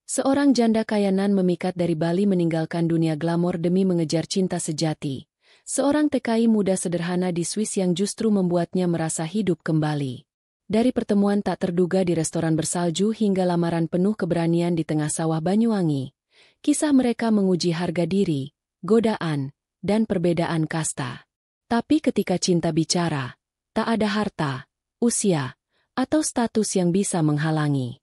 Seorang janda kaya nan memikat dari Bali meninggalkan dunia glamor demi mengejar cinta sejati. Seorang TKI muda sederhana di Swiss yang justru membuatnya merasa hidup kembali. Dari pertemuan tak terduga di restoran bersalju hingga lamaran penuh keberanian di tengah sawah Banyuwangi, kisah mereka menguji harga diri, godaan, dan perbedaan kasta. Tapi ketika cinta bicara, tak ada harta, usia, atau status yang bisa menghalangi.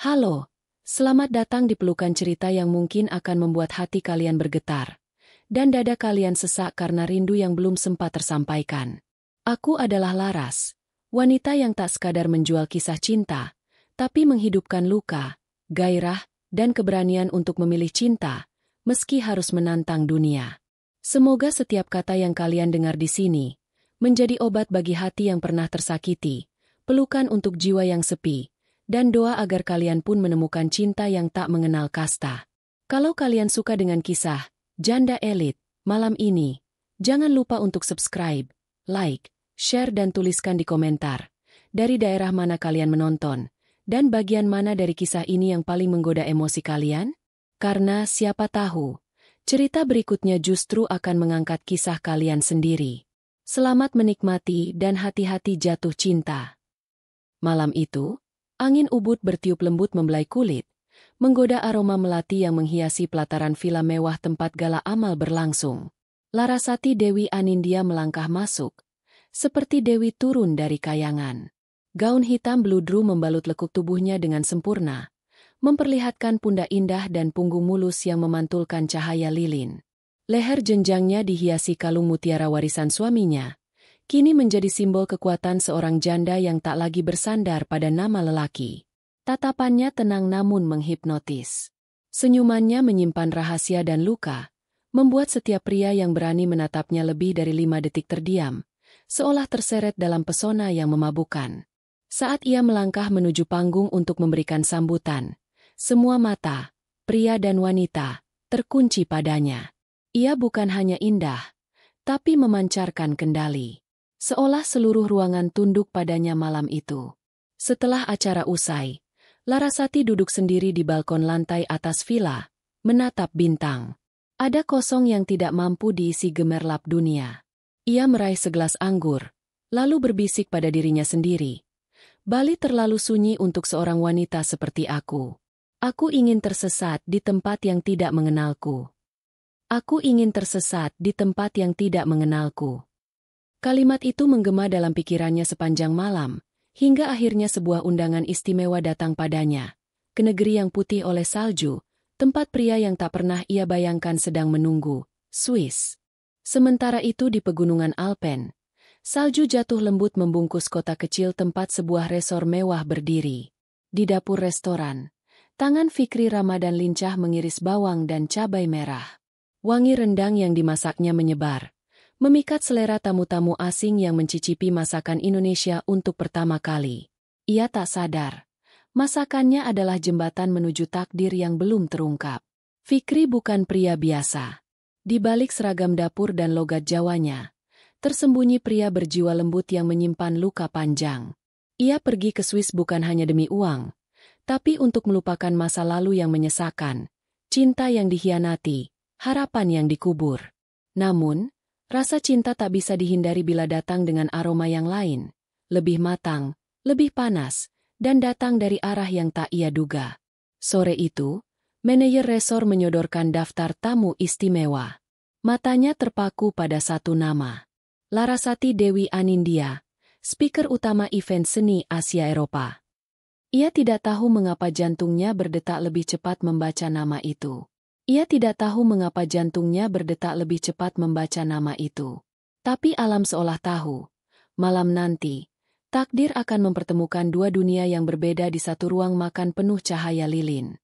Halo, selamat datang di pelukan cerita yang mungkin akan membuat hati kalian bergetar, dan dada kalian sesak karena rindu yang belum sempat tersampaikan. Aku adalah Laras, wanita yang tak sekadar menjual kisah cinta, tapi menghidupkan luka, gairah, dan keberanian untuk memilih cinta, meski harus menantang dunia. Semoga setiap kata yang kalian dengar di sini menjadi obat bagi hati yang pernah tersakiti, pelukan untuk jiwa yang sepi, dan doa agar kalian pun menemukan cinta yang tak mengenal kasta. Kalau kalian suka dengan kisah Janda Elit malam ini, jangan lupa untuk subscribe, like, share dan tuliskan di komentar dari daerah mana kalian menonton, dan bagian mana dari kisah ini yang paling menggoda emosi kalian? Karena siapa tahu, cerita berikutnya justru akan mengangkat kisah kalian sendiri. Selamat menikmati dan hati-hati jatuh cinta. Malam itu, angin ubud bertiup lembut membelai kulit, menggoda aroma melati yang menghiasi pelataran villa mewah tempat gala amal berlangsung. Larasati Dewi Anindya melangkah masuk, seperti Dewi turun dari kayangan. Gaun hitam bludru membalut lekuk tubuhnya dengan sempurna, memperlihatkan pundak indah dan punggung mulus yang memantulkan cahaya lilin. Leher jenjangnya dihiasi kalung mutiara warisan suaminya, kini menjadi simbol kekuatan seorang janda yang tak lagi bersandar pada nama lelaki. Tatapannya tenang namun menghipnotis. Senyumannya menyimpan rahasia dan luka, membuat setiap pria yang berani menatapnya lebih dari 5 detik terdiam, seolah terseret dalam pesona yang memabukkan. Saat ia melangkah menuju panggung untuk memberikan sambutan, semua mata, pria dan wanita, terkunci padanya. Ia bukan hanya indah, tapi memancarkan kendali. Seolah seluruh ruangan tunduk padanya malam itu. Setelah acara usai, Larasati duduk sendiri di balkon lantai atas villa, menatap bintang. Ada kosong yang tidak mampu diisi gemerlap dunia. Ia meraih segelas anggur, lalu berbisik pada dirinya sendiri. Bali terlalu sunyi untuk seorang wanita seperti aku. Aku ingin tersesat di tempat yang tidak mengenalku. Aku ingin tersesat di tempat yang tidak mengenalku. Kalimat itu menggema dalam pikirannya sepanjang malam, hingga akhirnya sebuah undangan istimewa datang padanya, ke negeri yang putih oleh salju, tempat pria yang tak pernah ia bayangkan sedang menunggu, Swiss. Sementara itu di pegunungan Alpen, salju jatuh lembut membungkus kota kecil tempat sebuah resor mewah berdiri. Di dapur restoran, tangan Fikri Ramadan lincah mengiris bawang dan cabai merah. Wangi rendang yang dimasaknya menyebar, memikat selera tamu-tamu asing yang mencicipi masakan Indonesia untuk pertama kali. Ia tak sadar, masakannya adalah jembatan menuju takdir yang belum terungkap. Fikri bukan pria biasa. Di balik seragam dapur dan logat Jawanya, tersembunyi pria berjiwa lembut yang menyimpan luka panjang. Ia pergi ke Swiss bukan hanya demi uang, tapi untuk melupakan masa lalu yang menyesakan, cinta yang dikhianati, harapan yang dikubur. Namun, rasa cinta tak bisa dihindari bila datang dengan aroma yang lain, lebih matang, lebih panas, dan datang dari arah yang tak ia duga. Sore itu, manajer resor menyodorkan daftar tamu istimewa. Matanya terpaku pada satu nama. Larasati Dewi Anindya, speaker utama event seni Asia Eropa. Ia tidak tahu mengapa jantungnya berdetak lebih cepat membaca nama itu. Ia tidak tahu mengapa jantungnya berdetak lebih cepat membaca nama itu. Tapi alam seolah tahu. Malam nanti, takdir akan mempertemukan dua dunia yang berbeda di satu ruang makan penuh cahaya lilin.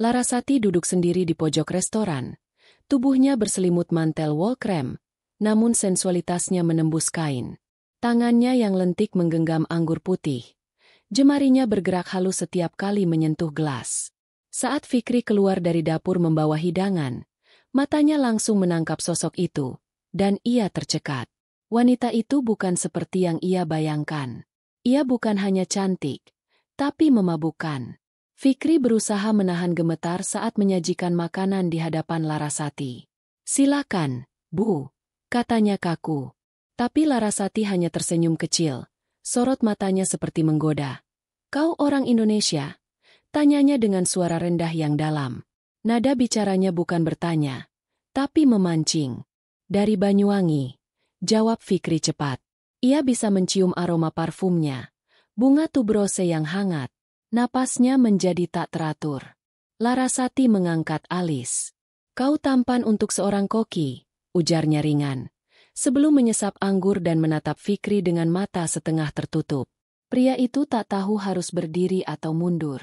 Larasati duduk sendiri di pojok restoran. Tubuhnya berselimut mantel wol krem, namun sensualitasnya menembus kain. Tangannya yang lentik menggenggam anggur putih. Jemarinya bergerak halus setiap kali menyentuh gelas. Saat Fikri keluar dari dapur membawa hidangan, matanya langsung menangkap sosok itu, dan ia tercekat. Wanita itu bukan seperti yang ia bayangkan. Ia bukan hanya cantik, tapi memabukkan. Fikri berusaha menahan gemetar saat menyajikan makanan di hadapan Larasati. "Silakan, Bu," katanya kaku. Tapi Larasati hanya tersenyum kecil, sorot matanya seperti menggoda. "Kau orang Indonesia?" tanyanya dengan suara rendah yang dalam. Nada bicaranya bukan bertanya, tapi memancing. "Dari Banyuwangi," jawab Fikri cepat. Ia bisa mencium aroma parfumnya. Bunga tuberose yang hangat. Napasnya menjadi tak teratur. Larasati mengangkat alis. "Kau tampan untuk seorang koki," ujarnya ringan, sebelum menyesap anggur dan menatap Fikri dengan mata setengah tertutup. Pria itu tak tahu harus berdiri atau mundur.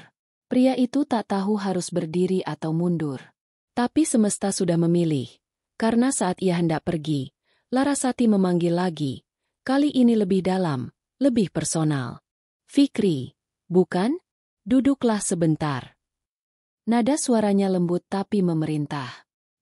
Pria itu tak tahu harus berdiri atau mundur. Tapi semesta sudah memilih. Karena saat ia hendak pergi, Larasati memanggil lagi. Kali ini lebih dalam, lebih personal. "Fikri, bukan? Duduklah sebentar." Nada suaranya lembut tapi memerintah.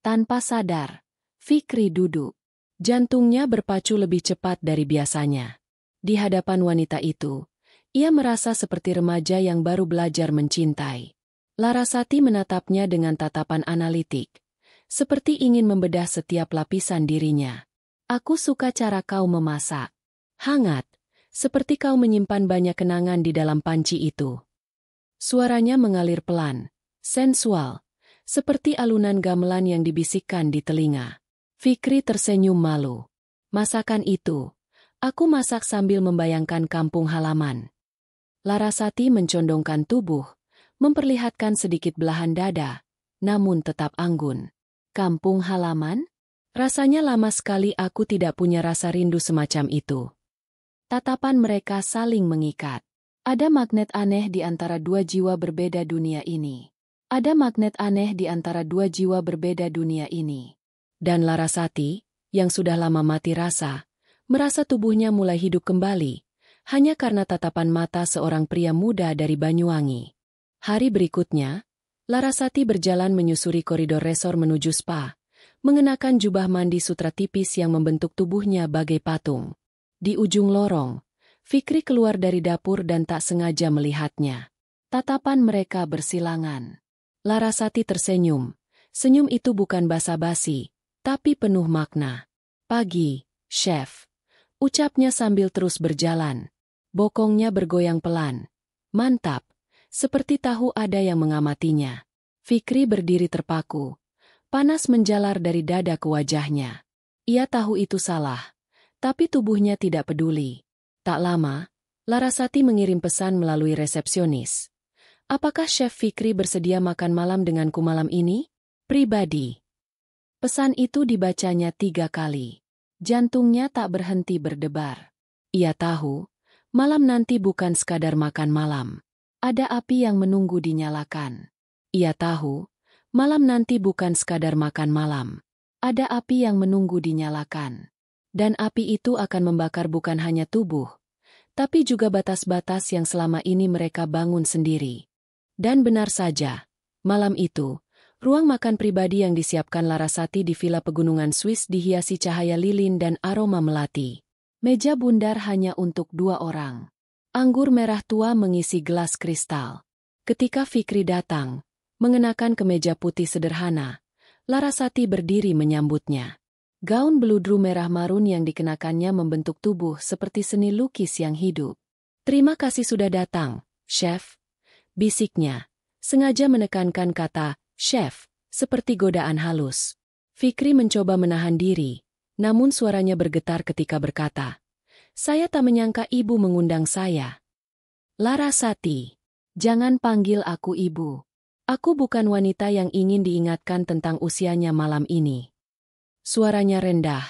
Tanpa sadar, Fikri duduk. Jantungnya berpacu lebih cepat dari biasanya. Di hadapan wanita itu, ia merasa seperti remaja yang baru belajar mencintai. Larasati menatapnya dengan tatapan analitik, seperti ingin membedah setiap lapisan dirinya. "Aku suka cara kau memasak. Hangat, seperti kau menyimpan banyak kenangan di dalam panci itu." Suaranya mengalir pelan, sensual, seperti alunan gamelan yang dibisikkan di telinga. Fikri tersenyum malu. "Masakan itu, aku masak sambil membayangkan kampung halaman." Larasati mencondongkan tubuh, memperlihatkan sedikit belahan dada, namun tetap anggun. "Kampung halaman? Rasanya lama sekali aku tidak punya rasa rindu semacam itu." Tatapan mereka saling mengikat. Ada magnet aneh di antara dua jiwa berbeda dunia ini. Ada magnet aneh di antara dua jiwa berbeda dunia ini. Dan Larasati, yang sudah lama mati rasa, merasa tubuhnya mulai hidup kembali, hanya karena tatapan mata seorang pria muda dari Banyuwangi. Hari berikutnya, Larasati berjalan menyusuri koridor resor menuju spa, mengenakan jubah mandi sutra tipis yang membentuk tubuhnya bagai patung. Di ujung lorong, Fikri keluar dari dapur dan tak sengaja melihatnya. Tatapan mereka bersilangan. Larasati tersenyum. Senyum itu bukan basa-basi, tapi penuh makna. "Pagi, Chef," ucapnya sambil terus berjalan. Bokongnya bergoyang pelan. "Mantap," seperti tahu ada yang mengamatinya. Fikri berdiri terpaku. Panas menjalar dari dada ke wajahnya. Ia tahu itu salah, tapi tubuhnya tidak peduli. Tak lama, Larasati mengirim pesan melalui resepsionis. "Apakah Chef Fikri bersedia makan malam denganku malam ini? Pribadi." Pesan itu dibacanya 3 kali. Jantungnya tak berhenti berdebar. Ia tahu, malam nanti bukan sekadar makan malam. Ada api yang menunggu dinyalakan. Ia tahu, malam nanti bukan sekadar makan malam. Ada api yang menunggu dinyalakan. Dan api itu akan membakar bukan hanya tubuh, tapi juga batas-batas yang selama ini mereka bangun sendiri. Dan benar saja, malam itu, ruang makan pribadi yang disiapkan Larasati di Villa Pegunungan Swiss dihiasi cahaya lilin dan aroma melati. Meja bundar hanya untuk 2 orang. Anggur merah tua mengisi gelas kristal. Ketika Fikri datang, mengenakan kemeja putih sederhana, Larasati berdiri menyambutnya. Gaun beludru merah marun yang dikenakannya membentuk tubuh seperti seni lukis yang hidup. "Terima kasih sudah datang, Chef," bisiknya, sengaja menekankan kata "Chef", seperti godaan halus. Fikri mencoba menahan diri, namun suaranya bergetar ketika berkata, "Saya tak menyangka ibu mengundang saya." "Larasati, jangan panggil aku ibu. Aku bukan wanita yang ingin diingatkan tentang usianya malam ini." Suaranya rendah,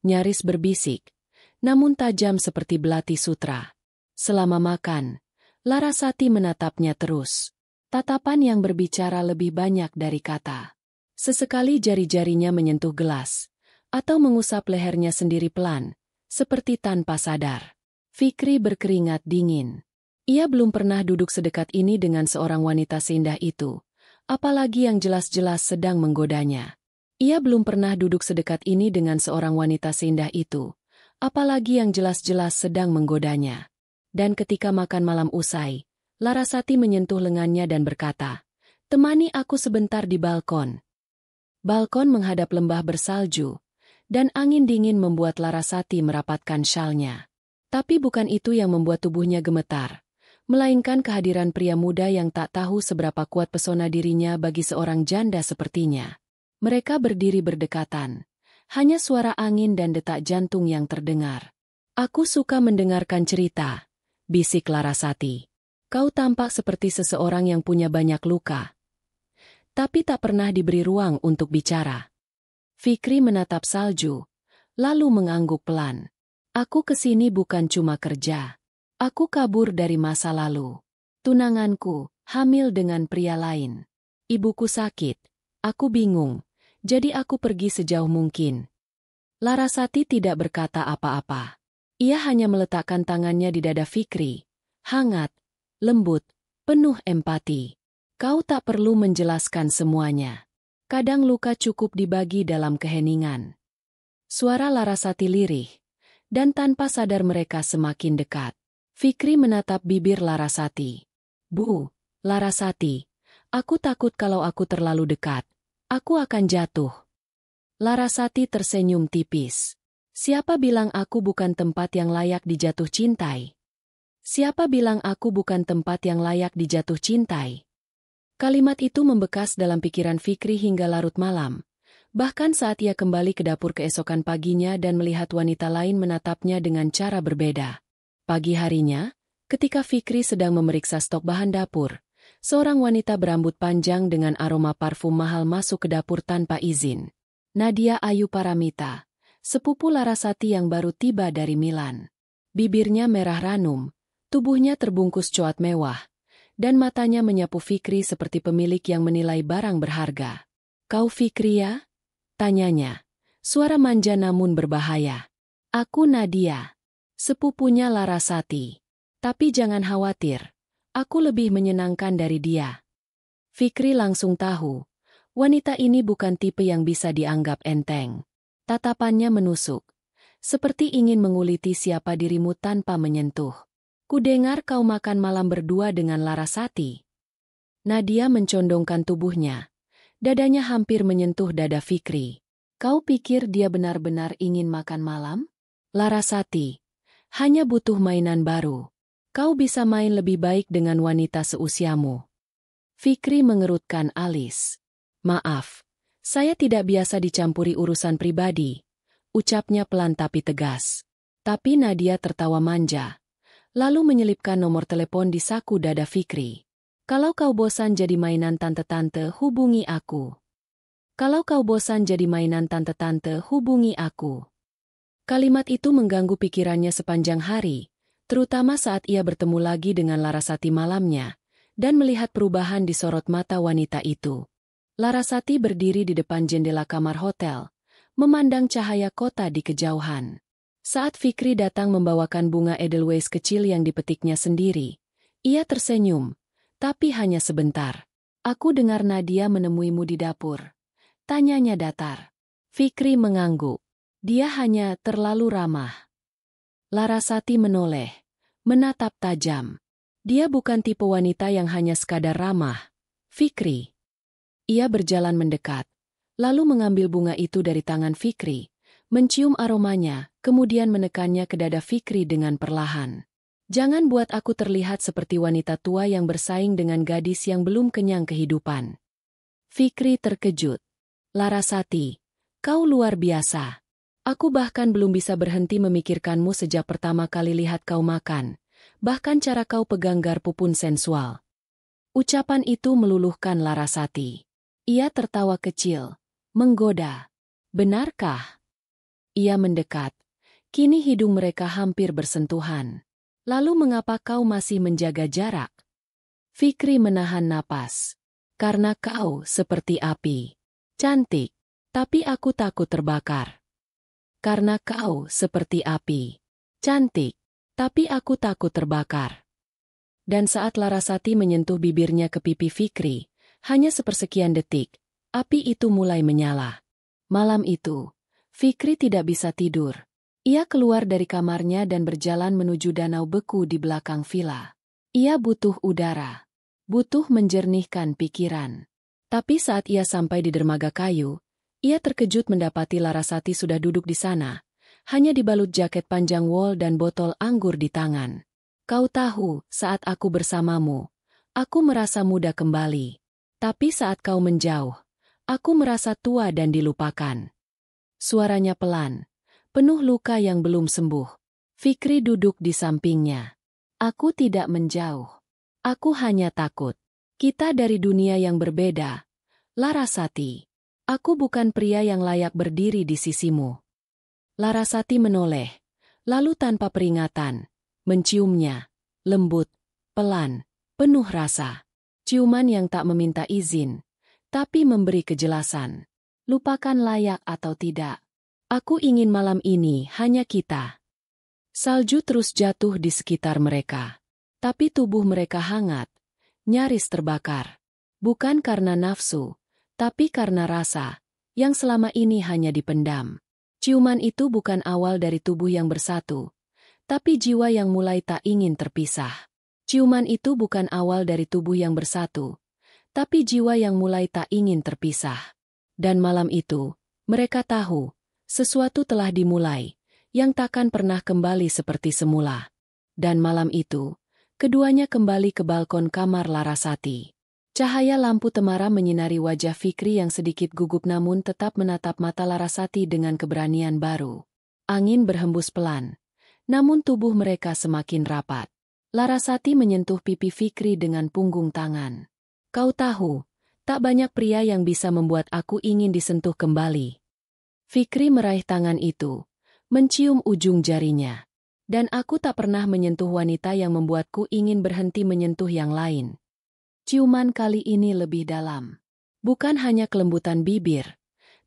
nyaris berbisik, namun tajam seperti belati sutra. Selama makan, Larasati menatapnya terus. Tatapan yang berbicara lebih banyak dari kata. Sesekali jari-jarinya menyentuh gelas, atau mengusap lehernya sendiri pelan, seperti tanpa sadar. Fikri berkeringat dingin. Ia belum pernah duduk sedekat ini dengan seorang wanita seindah itu, apalagi yang jelas-jelas sedang menggodanya. Ia belum pernah duduk sedekat ini dengan seorang wanita seindah itu, apalagi yang jelas-jelas sedang menggodanya. Dan ketika makan malam usai, Larasati menyentuh lengannya dan berkata, "Temani aku sebentar di balkon." Balkon menghadap lembah bersalju, dan angin dingin membuat Larasati merapatkan syalnya. Tapi bukan itu yang membuat tubuhnya gemetar, melainkan kehadiran pria muda yang tak tahu seberapa kuat pesona dirinya bagi seorang janda sepertinya. Mereka berdiri berdekatan, hanya suara angin dan detak jantung yang terdengar. "Aku suka mendengarkan cerita," bisik Larasati. "Kau tampak seperti seseorang yang punya banyak luka, tapi tak pernah diberi ruang untuk bicara." Fikri menatap salju, lalu mengangguk pelan. "Aku kesini bukan cuma kerja. Aku kabur dari masa lalu. Tunanganku hamil dengan pria lain. Ibuku sakit. Aku bingung, jadi aku pergi sejauh mungkin." Larasati tidak berkata apa-apa. Ia hanya meletakkan tangannya di dada Fikri. Hangat, lembut, penuh empati. "Kau tak perlu menjelaskan semuanya. Kadang luka cukup dibagi dalam keheningan." Suara Larasati lirih, dan tanpa sadar mereka semakin dekat. Fikri menatap bibir Larasati. "Bu, Larasati, aku takut kalau aku terlalu dekat. Aku akan jatuh." Larasati tersenyum tipis. "Siapa bilang aku bukan tempat yang layak dijatuh cintai? Siapa bilang aku bukan tempat yang layak dijatuh cintai?" Kalimat itu membekas dalam pikiran Fikri hingga larut malam. Bahkan saat ia kembali ke dapur keesokan paginya dan melihat wanita lain menatapnya dengan cara berbeda. Pagi harinya, ketika Fikri sedang memeriksa stok bahan dapur, seorang wanita berambut panjang dengan aroma parfum mahal masuk ke dapur tanpa izin. Nadia Ayu Paramita, sepupu Larasati yang baru tiba dari Milan. Bibirnya merah ranum, tubuhnya terbungkus coat mewah, dan matanya menyapu Fikri seperti pemilik yang menilai barang berharga. "Kau Fikri ya?" tanyanya. Suara manja namun berbahaya. "Aku Nadia, sepupunya Larasati. Tapi jangan khawatir, aku lebih menyenangkan dari dia." Fikri langsung tahu, wanita ini bukan tipe yang bisa dianggap enteng. Tatapannya menusuk, seperti ingin menguliti siapa dirimu tanpa menyentuh. "Kudengar kau makan malam berdua dengan Larasati." Nadia mencondongkan tubuhnya. Dadanya hampir menyentuh dada Fikri. "Kau pikir dia benar-benar ingin makan malam?" "Larasati hanya butuh mainan baru. Kau bisa main lebih baik dengan wanita seusiamu." Fikri mengerutkan alis. "Maaf, saya tidak biasa dicampuri urusan pribadi," ucapnya pelan tapi tegas. Tapi Nadia tertawa manja, lalu menyelipkan nomor telepon di saku dada Fikri. "Kalau kau bosan jadi mainan tante-tante, hubungi aku. Kalau kau bosan jadi mainan tante-tante, hubungi aku." Kalimat itu mengganggu pikirannya sepanjang hari, terutama saat ia bertemu lagi dengan Larasati malamnya, dan melihat perubahan di sorot mata wanita itu. Larasati berdiri di depan jendela kamar hotel, memandang cahaya kota di kejauhan. Saat Fikri datang membawakan bunga Edelweiss kecil yang dipetiknya sendiri, ia tersenyum, tapi hanya sebentar. "Aku dengar Nadia menemuimu di dapur," tanyanya datar. Fikri mengangguk. Dia hanya terlalu ramah. Larasati menoleh, menatap tajam. Dia bukan tipe wanita yang hanya sekadar ramah, Fikri. Ia berjalan mendekat, lalu mengambil bunga itu dari tangan Fikri, mencium aromanya, kemudian menekannya ke dada Fikri dengan perlahan. "Jangan buat aku terlihat seperti wanita tua yang bersaing dengan gadis yang belum kenyang kehidupan." Fikri terkejut. "Larasati, kau luar biasa. Aku bahkan belum bisa berhenti memikirkanmu sejak pertama kali lihat kau makan. Bahkan cara kau pegang garpu pun sensual." Ucapan itu meluluhkan Larasati. Ia tertawa kecil, menggoda. "Benarkah?" Ia mendekat. Kini hidung mereka hampir bersentuhan. "Lalu mengapa kau masih menjaga jarak?" Fikri menahan napas. "Karena kau seperti api. Cantik, tapi aku takut terbakar." "Karena kau seperti api. Cantik, tapi aku takut terbakar." Dan saat Larasati menyentuh bibirnya ke pipi Fikri, Hanya sepersekian detik, api itu mulai menyala. Malam itu, Fikri tidak bisa tidur. Ia keluar dari kamarnya dan berjalan menuju danau beku di belakang villa. Ia butuh udara. Butuh menjernihkan pikiran. Tapi saat ia sampai di dermaga kayu, ia terkejut mendapati Larasati sudah duduk di sana, hanya dibalut jaket panjang wol dan botol anggur di tangan. Kau tahu, saat aku bersamamu, aku merasa muda kembali. Tapi saat kau menjauh, aku merasa tua dan dilupakan. Suaranya pelan, penuh luka yang belum sembuh. Fikri duduk di sampingnya. Aku tidak menjauh. Aku hanya takut. Kita dari dunia yang berbeda. Larasati. Aku bukan pria yang layak berdiri di sisimu. Larasati menoleh, lalu tanpa peringatan, menciumnya, lembut, pelan, penuh rasa. Ciuman yang tak meminta izin, tapi memberi kejelasan. Lupakan layak atau tidak. Aku ingin malam ini hanya kita. Salju terus jatuh di sekitar mereka. Tapi tubuh mereka hangat, nyaris terbakar. Bukan karena nafsu, tapi karena rasa, yang selama ini hanya dipendam. Ciuman itu bukan awal dari tubuh yang bersatu, tapi jiwa yang mulai tak ingin terpisah. Ciuman itu bukan awal dari tubuh yang bersatu, tapi jiwa yang mulai tak ingin terpisah. Dan malam itu, mereka tahu, sesuatu telah dimulai, yang takkan pernah kembali seperti semula. Dan malam itu, keduanya kembali ke balkon kamar Larasati. Cahaya lampu temaram menyinari wajah Fikri yang sedikit gugup namun tetap menatap mata Larasati dengan keberanian baru. Angin berhembus pelan, namun tubuh mereka semakin rapat. Larasati menyentuh pipi Fikri dengan punggung tangan. Kau tahu, tak banyak pria yang bisa membuat aku ingin disentuh kembali. Fikri meraih tangan itu, mencium ujung jarinya. Dan aku tak pernah menyentuh wanita yang membuatku ingin berhenti menyentuh yang lain. Ciuman kali ini lebih dalam. Bukan hanya kelembutan bibir,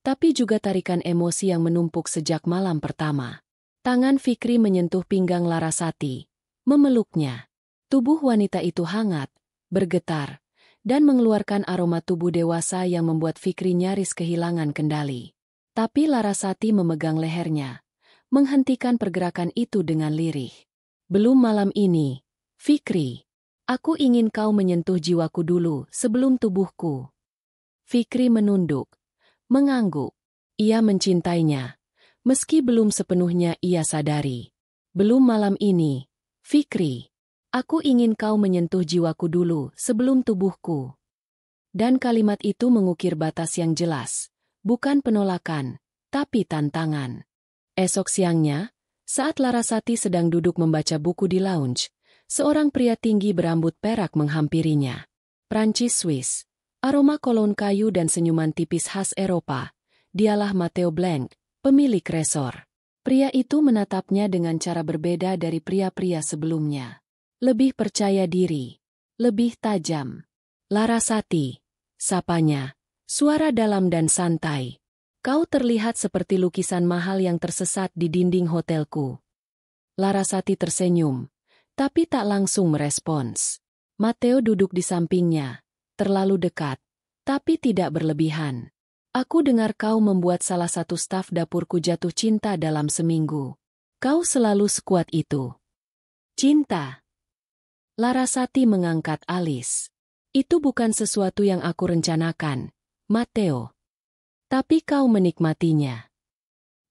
tapi juga tarikan emosi yang menumpuk sejak malam pertama. Tangan Fikri menyentuh pinggang Larasati, memeluknya. Tubuh wanita itu hangat, bergetar, dan mengeluarkan aroma tubuh dewasa yang membuat Fikri nyaris kehilangan kendali. Tapi Larasati memegang lehernya, menghentikan pergerakan itu dengan lirih. Belum malam ini, Fikri. Aku ingin kau menyentuh jiwaku dulu sebelum tubuhku. Fikri menunduk, mengangguk. Ia mencintainya, meski belum sepenuhnya ia sadari. Belum malam ini, Fikri. Aku ingin kau menyentuh jiwaku dulu sebelum tubuhku. Dan kalimat itu mengukir batas yang jelas, bukan penolakan, tapi tantangan. Esok siangnya, saat Larasati sedang duduk membaca buku di lounge, seorang pria tinggi berambut perak menghampirinya. Prancis-Swiss, aroma kolon kayu dan senyuman tipis khas Eropa. Dialah Matteo Blanc, pemilik resor. Pria itu menatapnya dengan cara berbeda dari pria-pria sebelumnya. Lebih percaya diri, lebih tajam. Larasati, sapanya, suara dalam dan santai. Kau terlihat seperti lukisan mahal yang tersesat di dinding hotelku. Larasati tersenyum, tapi tak langsung merespons. Matteo duduk di sampingnya, terlalu dekat, tapi tidak berlebihan. Aku dengar kau membuat salah satu staf dapurku jatuh cinta dalam seminggu. Kau selalu sekuat itu. Cinta. Larasati mengangkat alis. Itu bukan sesuatu yang aku rencanakan, Matteo. Tapi kau menikmatinya.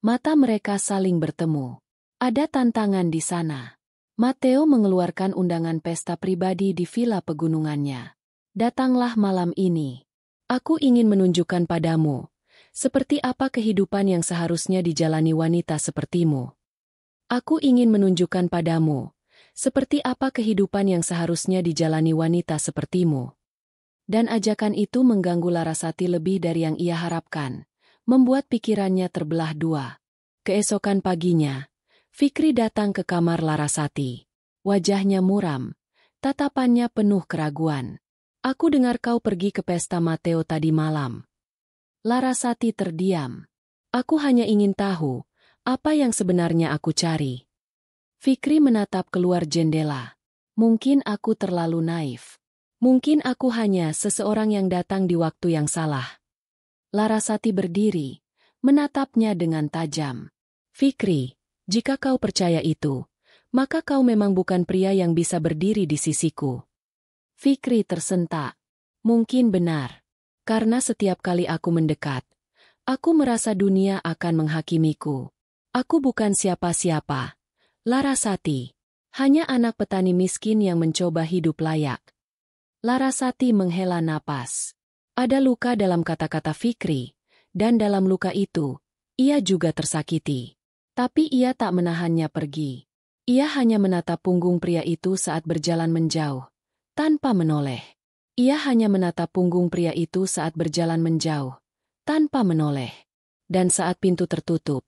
Mata mereka saling bertemu. Ada tantangan di sana. Matteo mengeluarkan undangan pesta pribadi di villa pegunungannya. Datanglah malam ini. Aku ingin menunjukkan padamu, seperti apa kehidupan yang seharusnya dijalani wanita sepertimu. Aku ingin menunjukkan padamu, seperti apa kehidupan yang seharusnya dijalani wanita sepertimu. Dan ajakan itu mengganggu Larasati lebih dari yang ia harapkan, membuat pikirannya terbelah dua. Keesokan paginya, Fikri datang ke kamar Larasati. Wajahnya muram, tatapannya penuh keraguan. Aku dengar kau pergi ke pesta Matteo tadi malam. Larasati terdiam. Aku hanya ingin tahu, apa yang sebenarnya aku cari. Fikri menatap keluar jendela. Mungkin aku terlalu naif. Mungkin aku hanya seseorang yang datang di waktu yang salah. Larasati berdiri, menatapnya dengan tajam. Fikri, jika kau percaya itu, maka kau memang bukan pria yang bisa berdiri di sisiku. Fikri tersentak. Mungkin benar. Karena setiap kali aku mendekat, aku merasa dunia akan menghakimiku. Aku bukan siapa-siapa. Larasati. Hanya anak petani miskin yang mencoba hidup layak. Larasati menghela napas. Ada luka dalam kata-kata Fikri, dan dalam luka itu, ia juga tersakiti. Tapi ia tak menahannya pergi. Ia hanya menatap punggung pria itu saat berjalan menjauh, tanpa menoleh. Ia hanya menatap punggung pria itu saat berjalan menjauh, tanpa menoleh. Dan saat pintu tertutup,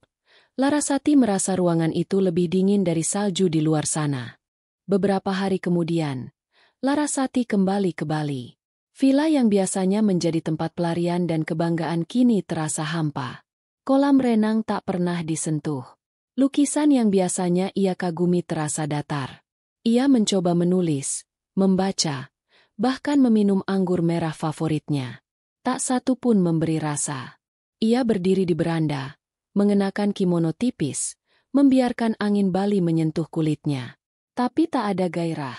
Larasati merasa ruangan itu lebih dingin dari salju di luar sana. Beberapa hari kemudian, Larasati kembali ke Bali. Villa yang biasanya menjadi tempat pelarian dan kebanggaan kini terasa hampa. Kolam renang tak pernah disentuh. Lukisan yang biasanya ia kagumi terasa datar. Ia mencoba menulis, membaca, bahkan meminum anggur merah favoritnya. Tak satu pun memberi rasa. Ia berdiri di beranda, mengenakan kimono tipis, membiarkan angin Bali menyentuh kulitnya. Tapi tak ada gairah.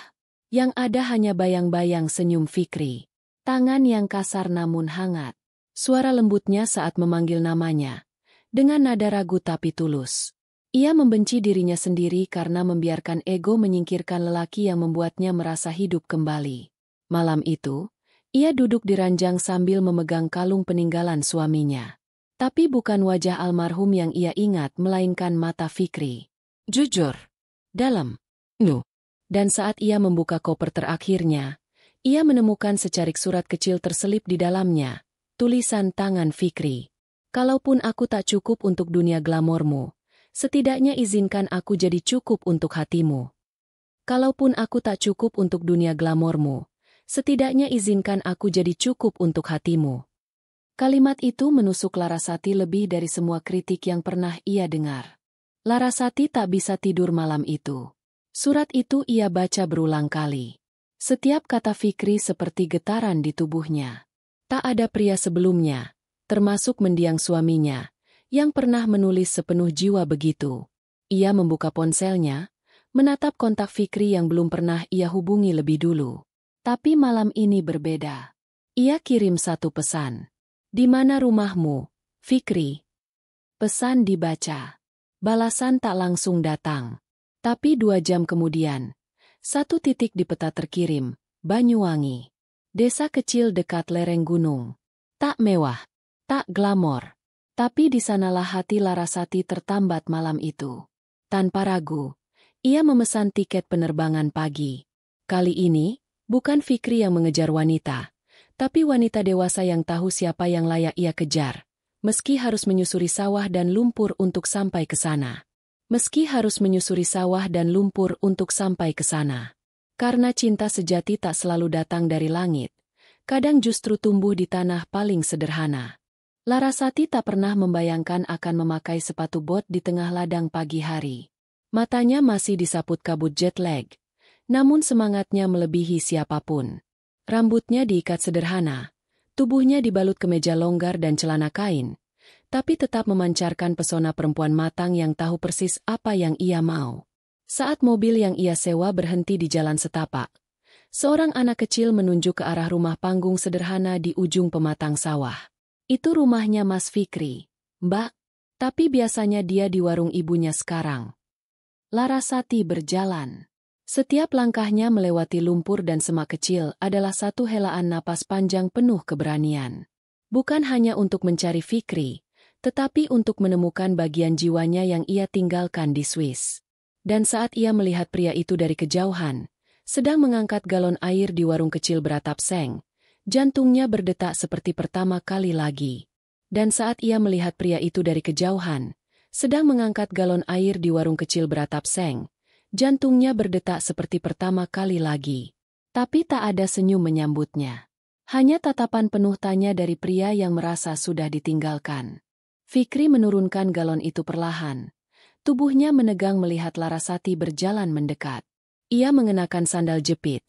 Yang ada hanya bayang-bayang senyum Fikri. Tangan yang kasar namun hangat. Suara lembutnya saat memanggil namanya. Dengan nada ragu tapi tulus. Ia membenci dirinya sendiri karena membiarkan ego menyingkirkan lelaki yang membuatnya merasa hidup kembali. Malam itu, ia duduk di ranjang sambil memegang kalung peninggalan suaminya. Tapi bukan wajah almarhum yang ia ingat melainkan mata Fikri. Jujur. Dalam. Dan saat ia membuka koper terakhirnya, ia menemukan secarik surat kecil terselip di dalamnya. Tulisan tangan Fikri. Kalaupun aku tak cukup untuk dunia glamormu, setidaknya izinkan aku jadi cukup untuk hatimu. Kalaupun aku tak cukup untuk dunia glamormu, setidaknya izinkan aku jadi cukup untuk hatimu. Kalimat itu menusuk Larasati lebih dari semua kritik yang pernah ia dengar. Larasati tak bisa tidur malam itu. Surat itu ia baca berulang kali. Setiap kata Fikri seperti getaran di tubuhnya. Tak ada pria sebelumnya, termasuk mendiang suaminya, yang pernah menulis sepenuh jiwa begitu. Ia membuka ponselnya, menatap kontak Fikri yang belum pernah ia hubungi lebih dulu. Tapi malam ini berbeda. Ia kirim satu pesan. Di mana rumahmu, Fikri? Pesan dibaca. Balasan tak langsung datang. Tapi 2 jam kemudian, satu titik di peta terkirim, Banyuwangi. Desa kecil dekat lereng gunung. Tak mewah, tak glamor. Tapi di sanalah hati Larasati tertambat malam itu. Tanpa ragu, ia memesan tiket penerbangan pagi. Kali ini, bukan Fikri yang mengejar wanita, tapi wanita dewasa yang tahu siapa yang layak ia kejar. Meski harus menyusuri sawah dan lumpur untuk sampai ke sana. Meski harus menyusuri sawah dan lumpur untuk sampai ke sana. Karena cinta sejati tak selalu datang dari langit. Kadang justru tumbuh di tanah paling sederhana. Larasati tak pernah membayangkan akan memakai sepatu bot di tengah ladang pagi hari. Matanya masih disaput kabut jet lag. Namun semangatnya melebihi siapapun. Rambutnya diikat sederhana. Tubuhnya dibalut kemeja longgar dan celana kain. Tapi tetap memancarkan pesona perempuan matang yang tahu persis apa yang ia mau. Saat mobil yang ia sewa berhenti di jalan setapak, seorang anak kecil menunjuk ke arah rumah panggung sederhana di ujung pematang sawah. Itu rumahnya Mas Fikri, Mbak. Tapi biasanya dia di warung ibunya sekarang. Larasati berjalan. Setiap langkahnya melewati lumpur dan semak kecil adalah satu helaan napas panjang penuh keberanian. Bukan hanya untuk mencari Fikri, tetapi untuk menemukan bagian jiwanya yang ia tinggalkan di Swiss. Dan saat ia melihat pria itu dari kejauhan, sedang mengangkat galon air di warung kecil beratap seng, jantungnya berdetak seperti pertama kali lagi. Dan saat ia melihat pria itu dari kejauhan, sedang mengangkat galon air di warung kecil beratap seng, jantungnya berdetak seperti pertama kali lagi. Tapi tak ada senyum menyambutnya. Hanya tatapan penuh tanya dari pria yang merasa sudah ditinggalkan. Fikri menurunkan galon itu perlahan. Tubuhnya menegang melihat Larasati berjalan mendekat. Ia mengenakan sandal jepit.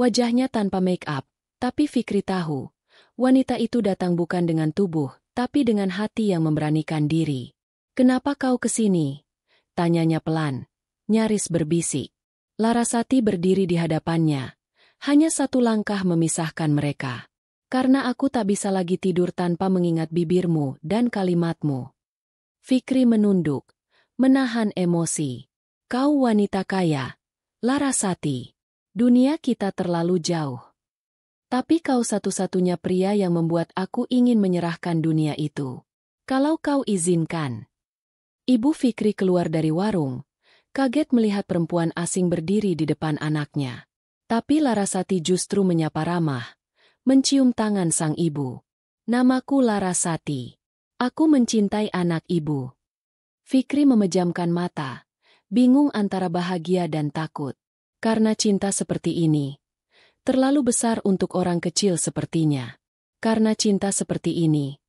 Wajahnya tanpa make up, tapi Fikri tahu, wanita itu datang bukan dengan tubuh, tapi dengan hati yang memberanikan diri. "Kenapa kau kesini?" tanyanya pelan, nyaris berbisik. Larasati berdiri di hadapannya. Hanya satu langkah memisahkan mereka. "Karena aku tak bisa lagi tidur tanpa mengingat bibirmu dan kalimatmu." Fikri menunduk, menahan emosi. "Kau wanita kaya, Larasati. Dunia kita terlalu jauh. Tapi kau satu-satunya pria yang membuat aku ingin menyerahkan dunia itu. Kalau kau izinkan." Ibu Fikri keluar dari warung, kaget melihat perempuan asing berdiri di depan anaknya. Tapi Larasati justru menyapa ramah, mencium tangan sang ibu. "Namaku Larasati. Aku mencintai anak ibu." Fikri memejamkan mata, bingung antara bahagia dan takut. Karena cinta seperti ini, terlalu besar untuk orang kecil sepertinya. Karena cinta seperti ini,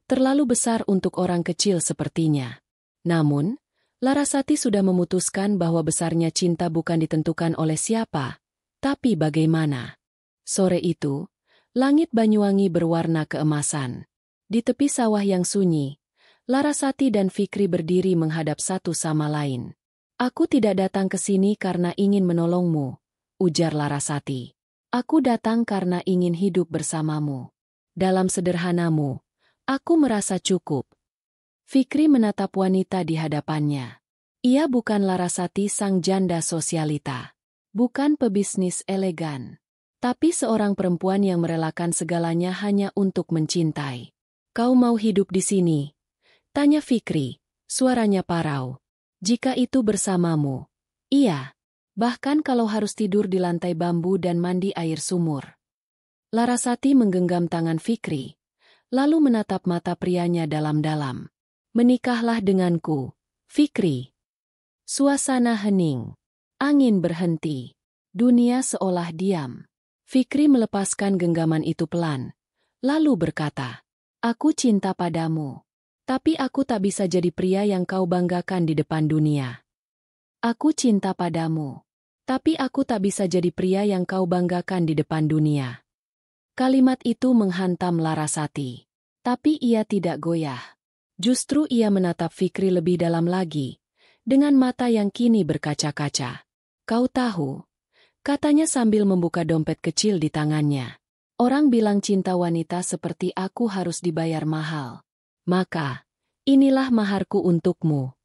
terlalu besar untuk orang kecil sepertinya. Namun, Larasati sudah memutuskan bahwa besarnya cinta bukan ditentukan oleh siapa, tapi bagaimana. Sore itu, langit Banyuwangi berwarna keemasan. Di tepi sawah yang sunyi, Larasati dan Fikri berdiri menghadap satu sama lain. "Aku tidak datang ke sini karena ingin menolongmu," ujar Larasati. "Aku datang karena ingin hidup bersamamu. Dalam sederhanamu, aku merasa cukup." Fikri menatap wanita di hadapannya. Ia bukan Larasati sang janda sosialita. Bukan pebisnis elegan. Tapi seorang perempuan yang merelakan segalanya hanya untuk mencintai. "Kau mau hidup di sini?" tanya Fikri, suaranya parau. "Jika itu bersamamu, iya. Bahkan kalau harus tidur di lantai bambu dan mandi air sumur." Larasati menggenggam tangan Fikri, lalu menatap mata prianya dalam-dalam. "Menikahlah denganku, Fikri." Suasana hening. Angin berhenti. Dunia seolah diam. Fikri melepaskan genggaman itu pelan, lalu berkata, "Aku cinta padamu. Tapi aku tak bisa jadi pria yang kau banggakan di depan dunia. Aku cinta padamu. Tapi aku tak bisa jadi pria yang kau banggakan di depan dunia." Kalimat itu menghantam Larasati. Tapi ia tidak goyah. Justru ia menatap Fikri lebih dalam lagi, dengan mata yang kini berkaca-kaca. "Kau tahu," katanya sambil membuka dompet kecil di tangannya. "Orang bilang cinta wanita seperti aku harus dibayar mahal. Maka, inilah maharku untukmu."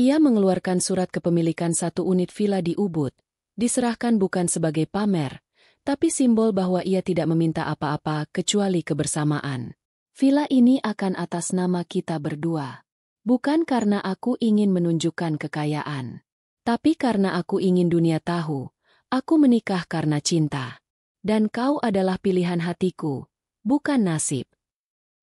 Ia mengeluarkan surat kepemilikan satu unit villa di Ubud, diserahkan bukan sebagai pamer, tapi simbol bahwa ia tidak meminta apa-apa kecuali kebersamaan. "Villa ini akan atas nama kita berdua. Bukan karena aku ingin menunjukkan kekayaan. Tapi karena aku ingin dunia tahu, aku menikah karena cinta. Dan kau adalah pilihan hatiku, bukan nasib."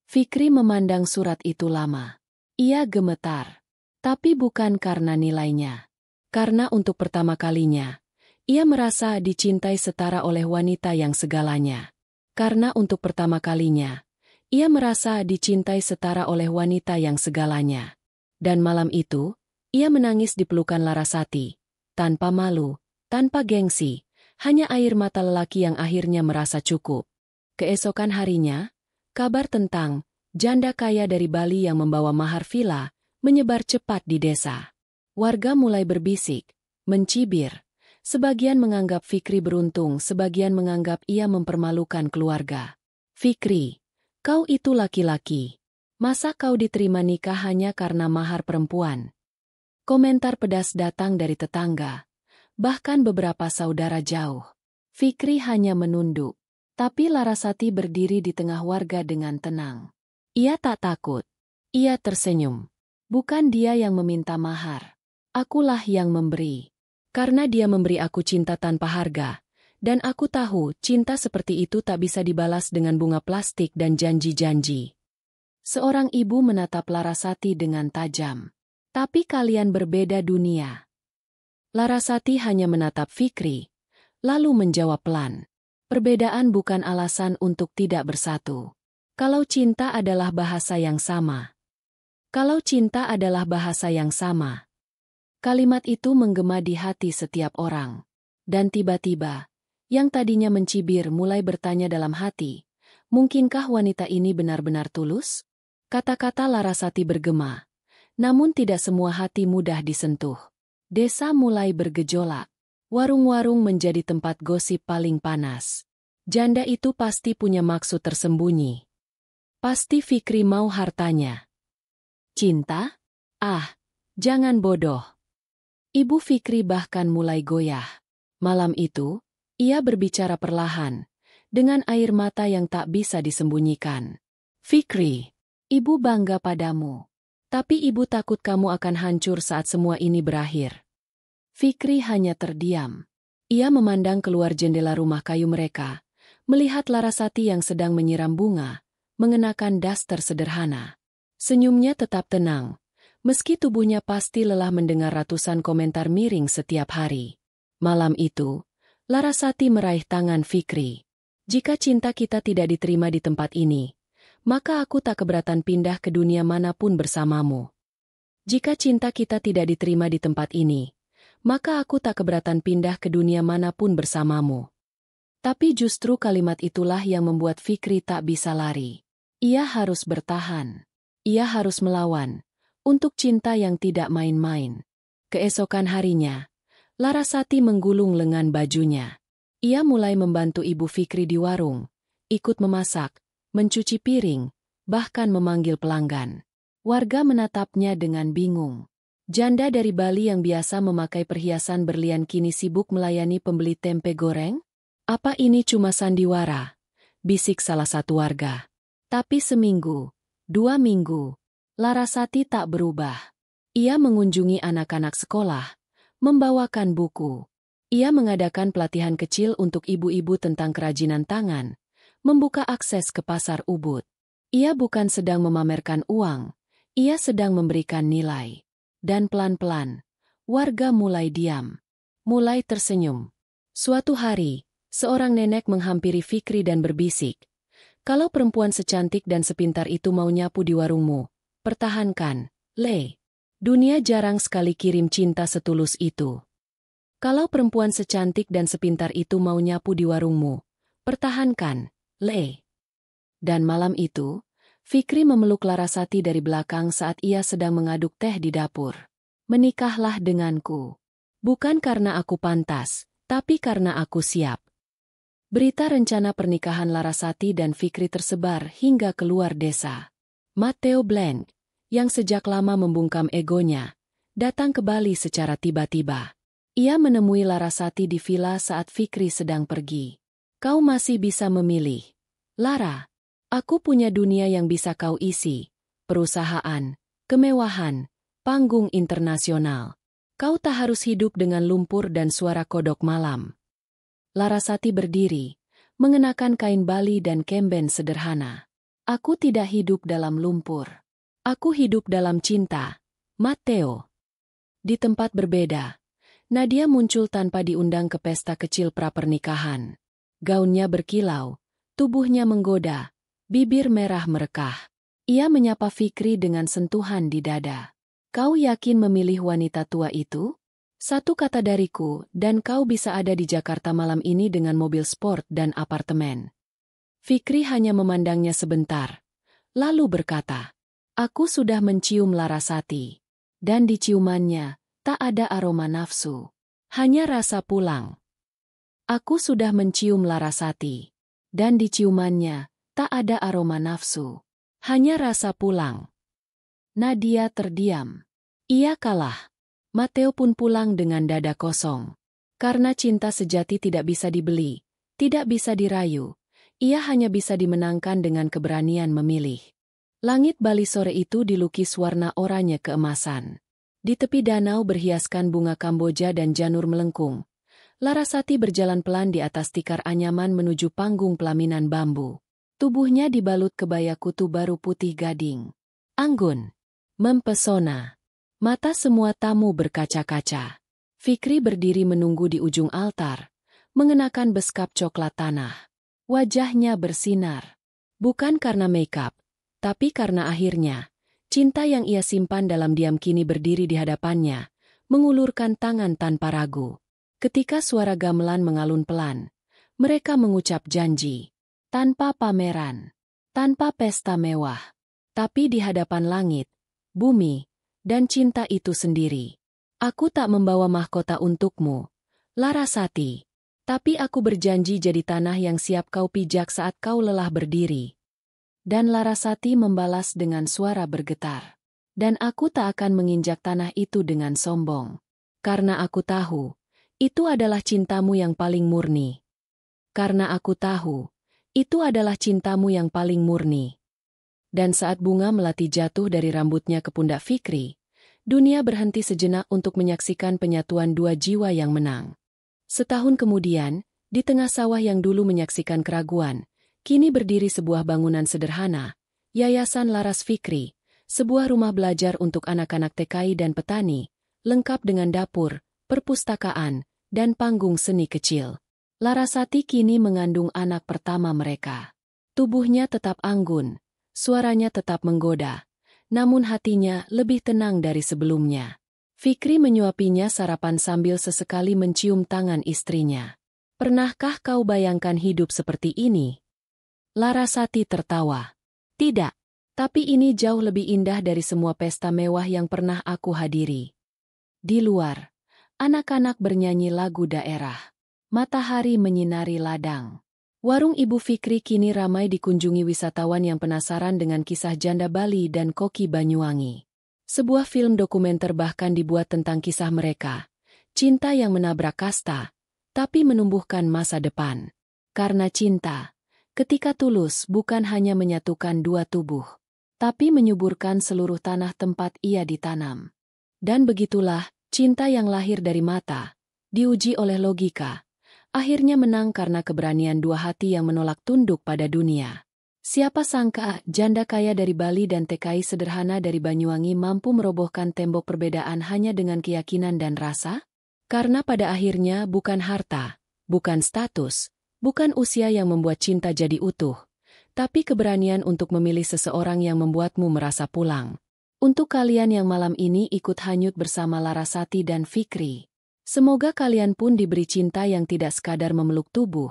Fikri memandang surat itu lama. Ia gemetar. Tapi bukan karena nilainya. Karena untuk pertama kalinya, ia merasa dicintai setara oleh wanita yang segalanya. Karena untuk pertama kalinya, ia merasa dicintai setara oleh wanita yang segalanya. Dan malam itu, ia menangis di pelukan Larasati. Tanpa malu, tanpa gengsi, hanya air mata lelaki yang akhirnya merasa cukup. Keesokan harinya, kabar tentang janda kaya dari Bali yang membawa mahar villa menyebar cepat di desa. Warga mulai berbisik, mencibir. Sebagian menganggap Fikri beruntung, sebagian menganggap ia mempermalukan keluarga. "Fikri, kau itu laki-laki. Masa kau diterima nikah hanya karena mahar perempuan?" Komentar pedas datang dari tetangga, bahkan beberapa saudara jauh. Fikri hanya menunduk. Tapi Larasati berdiri di tengah warga dengan tenang. Ia tak takut. Ia tersenyum. "Bukan dia yang meminta mahar. Akulah yang memberi. Karena dia memberi aku cinta tanpa harga. Dan aku tahu cinta seperti itu tak bisa dibalas dengan bunga plastik dan janji-janji." Seorang ibu menatap Larasati dengan tajam. "Tapi kalian berbeda dunia." Larasati hanya menatap Fikri, lalu menjawab pelan. "Perbedaan bukan alasan untuk tidak bersatu. Kalau cinta adalah bahasa yang sama. Kalau cinta adalah bahasa yang sama." Kalimat itu menggema di hati setiap orang. Dan tiba-tiba, Yang tadinya mencibir mulai bertanya dalam hati, mungkinkah wanita ini benar-benar tulus? Kata-kata Larasati bergema, namun tidak semua hati mudah disentuh. Desa mulai bergejolak. Warung-warung menjadi tempat gosip paling panas. Janda itu pasti punya maksud tersembunyi. Pasti Fikri mau hartanya. Cinta? Ah, jangan bodoh. Ibu Fikri bahkan mulai goyah. Malam itu, ia berbicara perlahan, dengan air mata yang tak bisa disembunyikan. Fikri, ibu bangga padamu. Tapi ibu takut kamu akan hancur saat semua ini berakhir. Fikri hanya terdiam. Ia memandang keluar jendela rumah kayu mereka, melihat Larasati yang sedang menyiram bunga, mengenakan daster sederhana. Senyumnya tetap tenang, meski tubuhnya pasti lelah mendengar ratusan komentar miring setiap hari. Malam itu, Larasati meraih tangan Fikri. Jika cinta kita tidak diterima di tempat ini, maka aku tak keberatan pindah ke dunia manapun bersamamu. Jika cinta kita tidak diterima di tempat ini, maka aku tak keberatan pindah ke dunia manapun bersamamu. Tapi justru kalimat itulah yang membuat Fikri tak bisa lari. Ia harus bertahan. Ia harus melawan, untuk cinta yang tidak main-main. Keesokan harinya, Larasati menggulung lengan bajunya. Ia mulai membantu ibu Fikri di warung, ikut memasak, mencuci piring, bahkan memanggil pelanggan. Warga menatapnya dengan bingung. Janda dari Bali yang biasa memakai perhiasan berlian kini sibuk melayani pembeli tempe goreng? Apa ini cuma sandiwara? Bisik salah satu warga. Tapi seminggu, 2 minggu, Larasati tak berubah. Ia mengunjungi anak-anak sekolah, membawakan buku. Ia mengadakan pelatihan kecil untuk ibu-ibu tentang kerajinan tangan, membuka akses ke pasar Ubud. Ia bukan sedang memamerkan uang, ia sedang memberikan nilai. Dan pelan-pelan, warga mulai diam, mulai tersenyum. Suatu hari, seorang nenek menghampiri Fikri dan berbisik, "Kalau perempuan secantik dan sepintar itu mau nyapu di warungmu, pertahankan, Le. Dunia jarang sekali kirim cinta setulus itu. Kalau perempuan secantik dan sepintar itu mau nyapu di warungmu, pertahankan, Le." Dan malam itu, Fikri memeluk Larasati dari belakang saat ia sedang mengaduk teh di dapur. "Menikahlah denganku. Bukan karena aku pantas, tapi karena aku siap." Berita rencana pernikahan Larasati dan Fikri tersebar hingga keluar desa. Matteo Blank, yang sejak lama membungkam egonya, datang ke Bali secara tiba-tiba. Ia menemui Larasati di villa saat Fikri sedang pergi. "Kau masih bisa memilih, Lara. Aku punya dunia yang bisa kau isi, perusahaan, kemewahan, panggung internasional. Kau tak harus hidup dengan lumpur dan suara kodok malam." Larasati berdiri, mengenakan kain Bali dan kemben sederhana. "Aku tidak hidup dalam lumpur. Aku hidup dalam cinta, Matteo." Di tempat berbeda, Nadia muncul tanpa diundang ke pesta kecil pra-pernikahan. Gaunnya berkilau, tubuhnya menggoda, bibir merah merekah. Ia menyapa Fikri dengan sentuhan di dada. "Kau yakin memilih wanita tua itu? Satu kata dariku, dan kau bisa ada di Jakarta malam ini dengan mobil sport dan apartemen." Fikri hanya memandangnya sebentar, lalu berkata, "Aku sudah mencium Larasati." Dan di ciumannya, tak ada aroma nafsu. Hanya rasa pulang. "Aku sudah mencium Larasati." Dan di ciumannya, tak ada aroma nafsu. Hanya rasa pulang. Nadia terdiam. Ia kalah. Matteo pun pulang dengan dada kosong. Karena cinta sejati tidak bisa dibeli, tidak bisa dirayu. Ia hanya bisa dimenangkan dengan keberanian memilih. Langit Bali sore itu dilukis warna oranye keemasan. Di tepi danau berhiaskan bunga Kamboja dan janur melengkung. Larasati berjalan pelan di atas tikar anyaman menuju panggung pelaminan bambu. Tubuhnya dibalut kebaya kutu baru putih gading. Anggun. Mempesona. Mata semua tamu berkaca-kaca. Fikri berdiri menunggu di ujung altar, mengenakan beskap coklat tanah. Wajahnya bersinar. Bukan karena make-up, tapi karena akhirnya, cinta yang ia simpan dalam diam kini berdiri di hadapannya, mengulurkan tangan tanpa ragu. Ketika suara gamelan mengalun pelan, Mereka mengucap janji. Tanpa pameran. Tanpa pesta mewah. Tapi di hadapan langit, bumi, dan cinta itu sendiri. Aku tak membawa mahkota untukmu, Larasati. Tapi aku berjanji jadi tanah yang siap kau pijak saat kau lelah berdiri. Dan Larasati membalas dengan suara bergetar. Dan aku tak akan menginjak tanah itu dengan sombong. Karena aku tahu, itu adalah cintamu yang paling murni. Karena aku tahu, itu adalah cintamu yang paling murni. Dan saat bunga melati jatuh dari rambutnya ke pundak Fikri, dunia berhenti sejenak untuk menyaksikan penyatuan dua jiwa yang menang. Setahun kemudian, di tengah sawah yang dulu menyaksikan keraguan, kini berdiri sebuah bangunan sederhana, Yayasan Laras Fikri, sebuah rumah belajar untuk anak-anak TKI dan petani, lengkap dengan dapur, perpustakaan, dan panggung seni kecil. Larasati kini mengandung anak pertama mereka. Tubuhnya tetap anggun, suaranya tetap menggoda, namun hatinya lebih tenang dari sebelumnya. Fikri menyuapinya sarapan sambil sesekali mencium tangan istrinya. Pernahkah kau bayangkan hidup seperti ini? Larasati tertawa. Tidak, tapi ini jauh lebih indah dari semua pesta mewah yang pernah aku hadiri. Di luar, anak-anak bernyanyi lagu daerah. Matahari menyinari ladang. Warung Ibu Fikri kini ramai dikunjungi wisatawan yang penasaran dengan kisah janda Bali dan koki Banyuwangi. Sebuah film dokumenter bahkan dibuat tentang kisah mereka. Cinta yang menabrak kasta, tapi menumbuhkan masa depan. Karena cinta, ketika tulus bukan hanya menyatukan dua tubuh, tapi menyuburkan seluruh tanah tempat ia ditanam. Dan begitulah, cinta yang lahir dari mata, diuji oleh logika, akhirnya menang karena keberanian dua hati yang menolak tunduk pada dunia. Siapa sangka janda kaya dari Bali dan TKI sederhana dari Banyuwangi mampu merobohkan tembok perbedaan hanya dengan keyakinan dan rasa? Karena pada akhirnya bukan harta, bukan status, bukan usia yang membuat cinta jadi utuh, tapi keberanian untuk memilih seseorang yang membuatmu merasa pulang. Untuk kalian yang malam ini ikut hanyut bersama Larasati dan Fikri, semoga kalian pun diberi cinta yang tidak sekadar memeluk tubuh,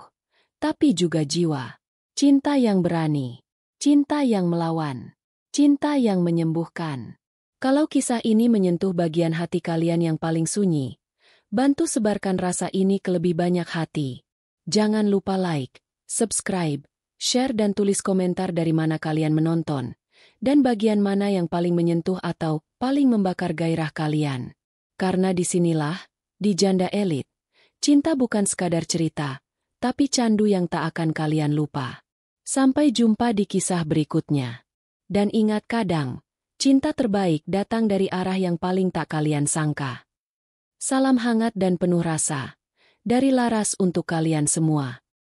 tapi juga jiwa. Cinta yang berani, cinta yang melawan, cinta yang menyembuhkan. Kalau kisah ini menyentuh bagian hati kalian yang paling sunyi, bantu sebarkan rasa ini ke lebih banyak hati. Jangan lupa like, subscribe, share dan tulis komentar dari mana kalian menonton, dan bagian mana yang paling menyentuh atau paling membakar gairah kalian. Karena disinilah, di Janda Elit, cinta bukan sekadar cerita, tapi candu yang tak akan kalian lupa. Sampai jumpa di kisah berikutnya. Dan ingat kadang, cinta terbaik datang dari arah yang paling tak kalian sangka. Salam hangat dan penuh rasa. Dari Laras untuk kalian semua.